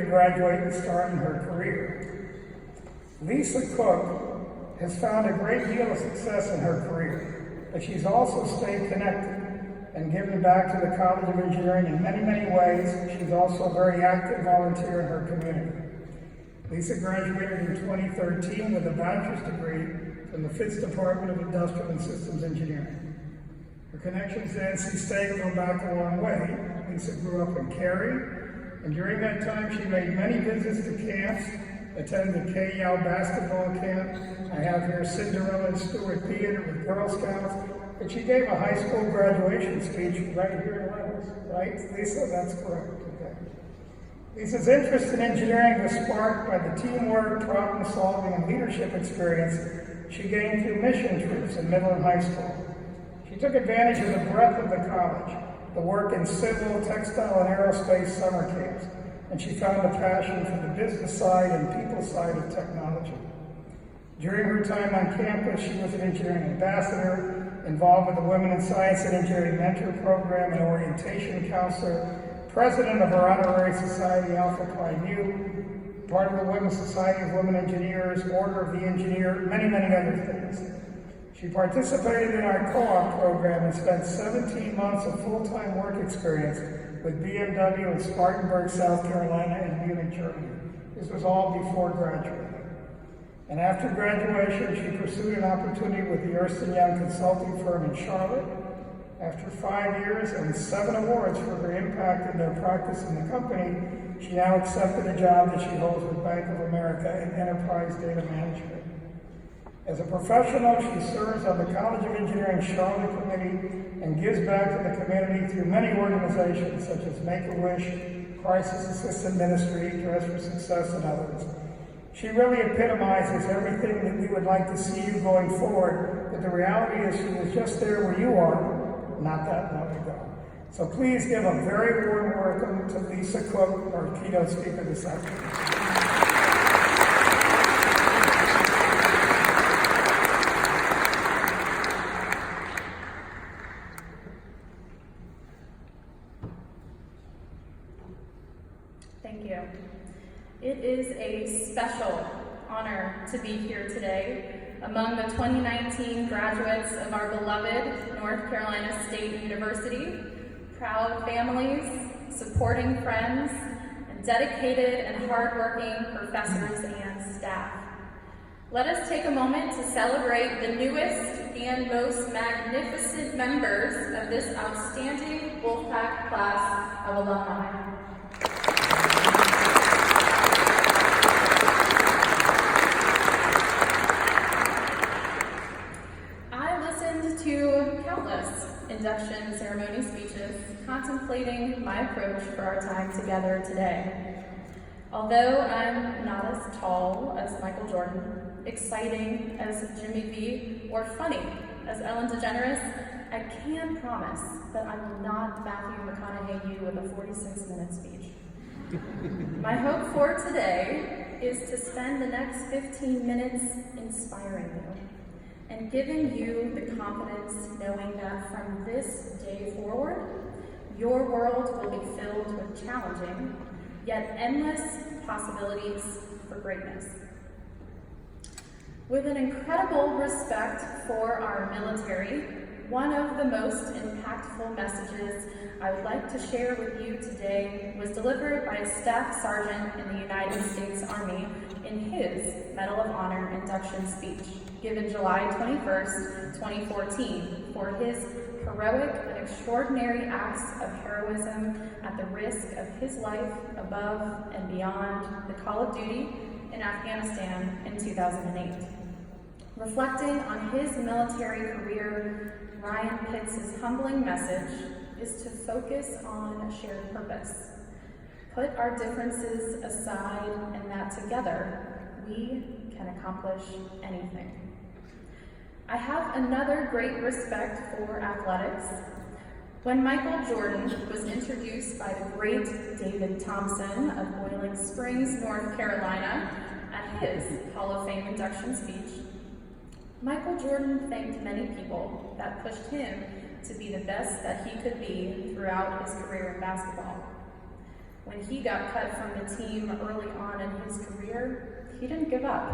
graduate and start in her career. Lisa Cook has found a great deal of success in her career, but she's also stayed connected and given back to the College of Engineering in many, many ways. She's also a very active volunteer in her community. Lisa graduated in 2013 with a bachelor's degree from the Fitz Department of Industrial and Systems Engineering. Her connections to NC State go back a long way. Lisa grew up in Cary, and during that time she made many visits to camps, attended the KEL basketball camp. I have here Cinderella and Stewart Theater with Girl Scouts, but she gave a high school graduation speech right here in Reynolds, right? Lisa, that's correct, okay. Lisa's interest in engineering was sparked by the teamwork, problem solving, and leadership experience she gained through mission trips in middle and high school. She took advantage of the breadth of the college, the work in civil, textile, and aerospace summer camps, and she found a passion for the business side and people side of technology. During her time on campus, she was an engineering ambassador, involved with the Women in Science and Engineering Mentor Program, and orientation counselor, president of our honorary society, Alpha Pi Nu, part of the Women's Society of Women Engineers, Order of the Engineer, many, many other things. She participated in our co-op program and spent 17 months of full-time work experience with BMW in Spartanburg, South Carolina, and Munich, Germany. This was all before graduating. And after graduation, she pursued an opportunity with the Ernst & Young consulting firm in Charlotte. After 5 years and 7 awards for her impact in their practice in the company, she now accepted a job that she holds with Bank of America in enterprise data management. As a professional, she serves on the College of Engineering Charlotte Committee and gives back to the community through many organizations such as Make-A-Wish, Crisis Assistant Ministry, Dress for Success, and others. She really epitomizes everything that we would like to see you going forward, but the reality is she was just there where you are not that long ago. So please give a very warm welcome to Lisa Cook, our keynote speaker this afternoon. Thank you. It is a special honor to be here today among the 2019 graduates of our beloved North Carolina State University, proud families, supporting friends, and dedicated and hardworking professors and staff. Let us take a moment to celebrate the newest and most magnificent members of this outstanding Wolfpack class of alumni. Induction ceremony speeches, contemplating my approach for our time together today. Although I'm not as tall as Michael Jordan, exciting as Jimmy V, or funny as Ellen DeGeneres, I can promise that I will not Matthew McConaughey you with a 46-minute speech. My hope for today is to spend the next 15 minutes inspiring you and giving you the confidence knowing that from this day forward, your world will be filled with challenging, yet endless possibilities for greatness. With an incredible respect for our military, one of the most impactful messages I would like to share with you today was delivered by a staff sergeant in the United States Army in his Medal of Honor induction speech, given July 21st, 2014, for his heroic and extraordinary acts of heroism at the risk of his life above and beyond the call of duty in Afghanistan in 2008. Reflecting on his military career, Ryan Pitts' humbling message is to focus on a shared purpose. Put our differences aside, and that together we can accomplish anything. I have another great respect for athletics. When Michael Jordan was introduced by the great David Thompson of Boiling Springs, North Carolina, at his Hall of Fame induction speech, Michael Jordan thanked many people that pushed him to be the best that he could be throughout his career in basketball. When he got cut from the team early on in his career, he didn't give up.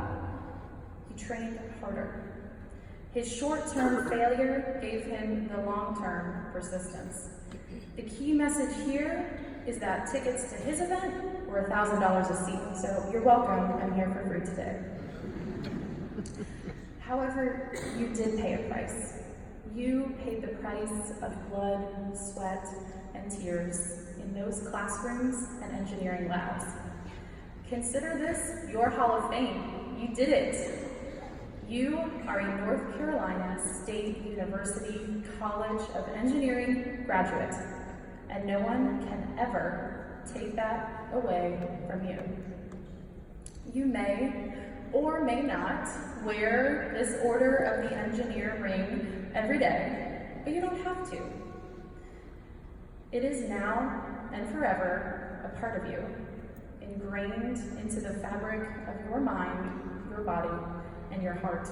He trained harder. His short-term failure gave him the long-term persistence. The key message here is that tickets to his event were $1,000 a seat, so you're welcome. I'm here for free today. However, you did pay a price. You paid the price of blood, sweat, and tears in those classrooms and engineering labs. Consider this your Hall of Fame. You did it. You are a North Carolina State University College of Engineering graduate, and no one can ever take that away from you. You may or may not wear this Order of the Engineer ring every day, but you don't have to. It is now and forever a part of you, ingrained into the fabric of your mind, your body, and your heart.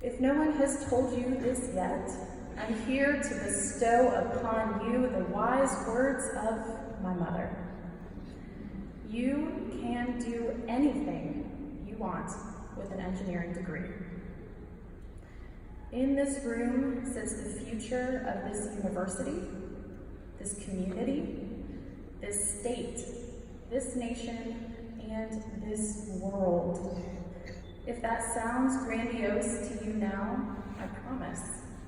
If no one has told you this yet, I'm here to bestow upon you the wise words of my mother. You can do anything you want with an engineering degree. In this room sits the future of this university, this community, this state, this nation, and this world. If that sounds grandiose to you now, I promise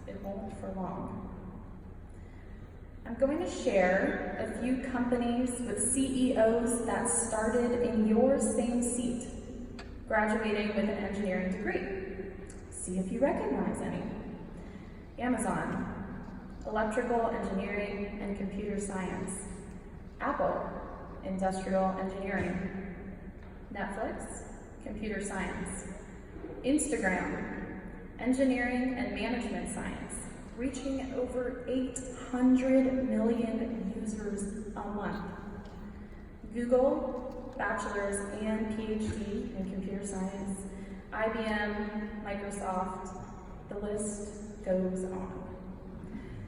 it won't for long. I'm going to share a few companies with CEOs that started in your same seat, graduating with an engineering degree. See if you recognize any. Amazon, electrical engineering and computer science. Apple, industrial engineering. Netflix, computer science. Instagram, engineering and management science, reaching over 800 million users a month. Google, bachelor's and PhD in computer science. IBM, Microsoft, the list goes on.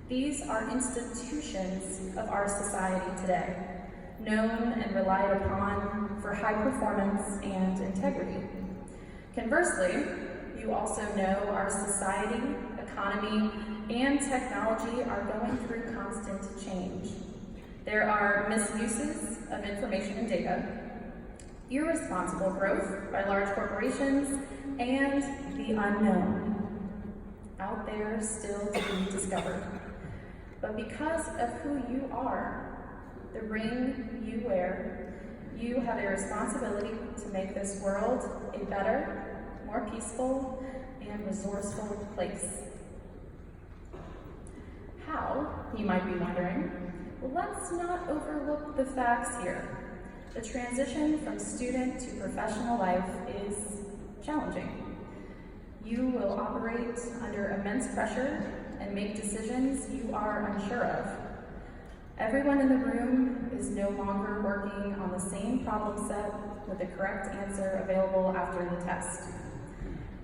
These are institutions of our society today, known and relied upon for high performance and integrity. Conversely, you also know our society, economy, and technology are going through constant change. There are misuses of information and data, irresponsible growth by large corporations, and the unknown out there still to be discovered. But because of who you are, the ring you wear, you have a responsibility to make this world a better, more peaceful, and resourceful place. How, you might be wondering? Well, let's not overlook the facts here. The transition from student to professional life is challenging. You will operate under immense pressure and make decisions you are unsure of. Everyone in the room is no longer working on the same problem set with the correct answer available after the test.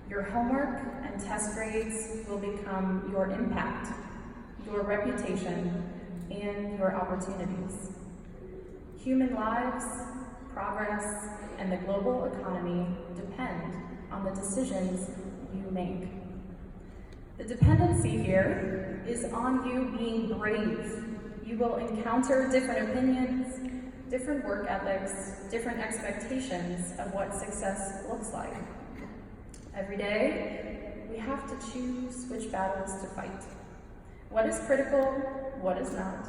Your homework and test grades will become your impact, your reputation, and your opportunities. Human lives, progress, and the global economy depend on the decisions you make. The dependency here is on you being brave. You will encounter different opinions, different work ethics, different expectations of what success looks like. Every day, we have to choose which battles to fight. What is critical, what is not?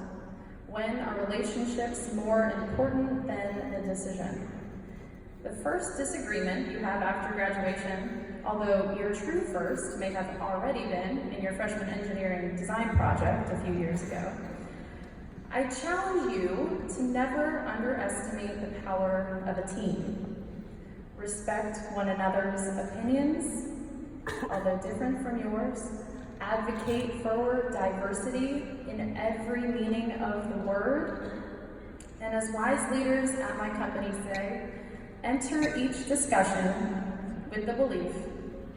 When are relationships more important than the decision? The first disagreement you have after graduation, although your true first may have already been in your freshman engineering design project a few years ago, I challenge you to never underestimate the power of a team. Respect one another's opinions, although different from yours. Advocate for diversity in every meaning of the word. And as wise leaders at my company say, enter each discussion with the belief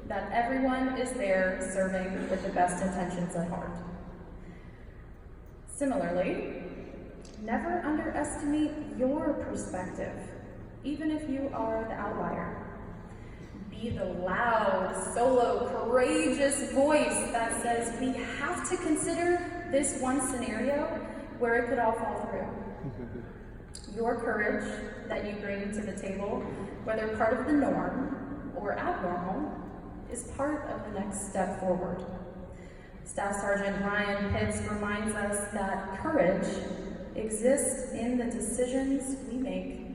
that everyone is there serving with the best intentions at heart. Similarly, Never underestimate your perspective, even if you are the outlier. Be the loud, solo, courageous voice that says we have to consider this one scenario where it could all fall through. Your courage that you bring to the table, whether part of the norm or abnormal, is part of the next step forward. Staff Sergeant Ryan Pitts reminds us that courage exists in the decisions we make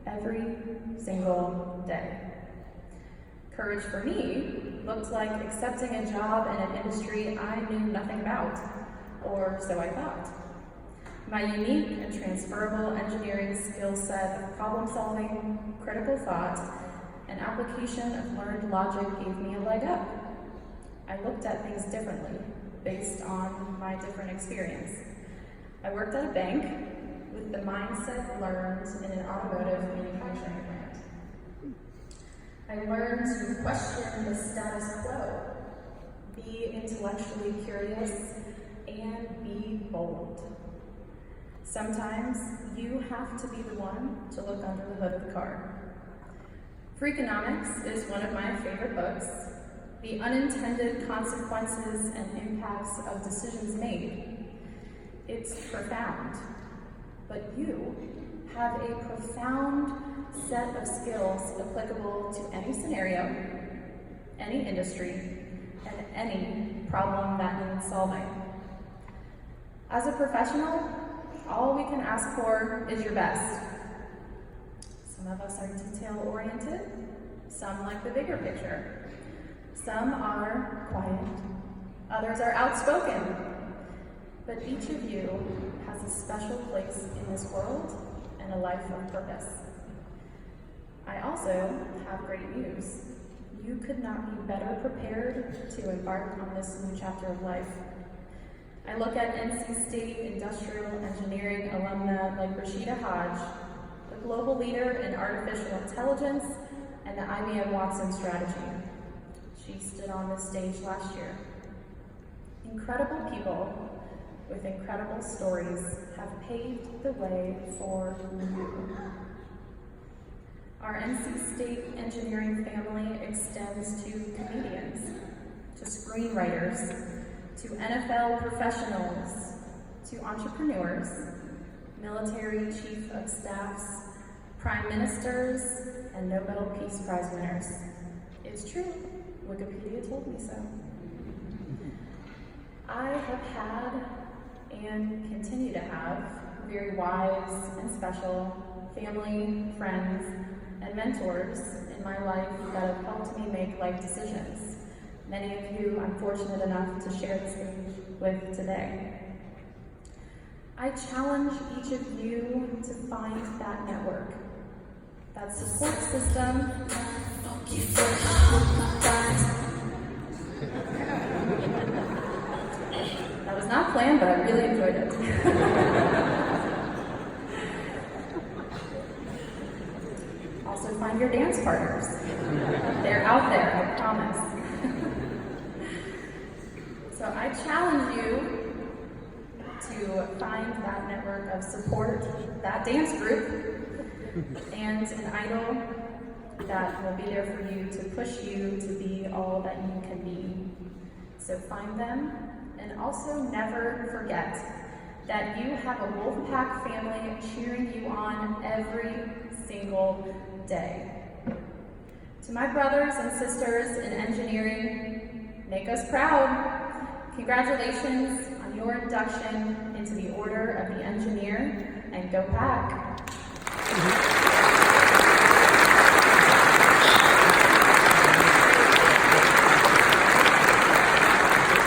every single day. Courage for me looked like accepting a job in an industry I knew nothing about, or so I thought. My unique and transferable engineering skill set of problem solving, critical thought, and application of learned logic gave me a leg up. I looked at things differently based on my different experience. I worked at a bank with the mindset learned in an automotive manufacturing plant. I learned to question the status quo, be intellectually curious, and be bold. Sometimes you have to be the one to look under the hood of the car. Freakonomics is one of my favorite books. The unintended consequences and impacts of decisions made. It's profound, but you have a profound set of skills applicable to any scenario, any industry, and any problem that needs solving. As a professional, all we can ask for is your best. Some of us are detail-oriented, some like the bigger picture. Some are quiet, others are outspoken, but each of you has a special place in this world and a life of purpose. I also have great news. You could not be better prepared to embark on this new chapter of life. I look at NC State industrial engineering alumna like Rashida Hodge, the global leader in artificial intelligence and the IBM Watson strategy. She stood on this stage last year. Incredible people with incredible stories have paved the way for you. Our NC State engineering family extends to comedians, to screenwriters, to NFL professionals, to entrepreneurs, military chief of staffs, prime ministers, and Nobel Peace Prize winners. It's true. Wikipedia told me so. I have had and continue to have very wise and special family, friends, and mentors in my life that have helped me make life decisions. Many of you I'm fortunate enough to share the stage with today. I challenge each of you to find that network, that support system. That was not planned, but I really enjoyed it. Also find your dance partners. They're out there, I promise. So I challenge you to find that network of support, that dance group, and an idol that will be there for you to push you to be all that you can be. So find them, and also never forget that you have a Wolfpack family cheering you on every single day. To my brothers and sisters in engineering, make us proud. Congratulations on your induction into the Order of the Engineer, and go Pack!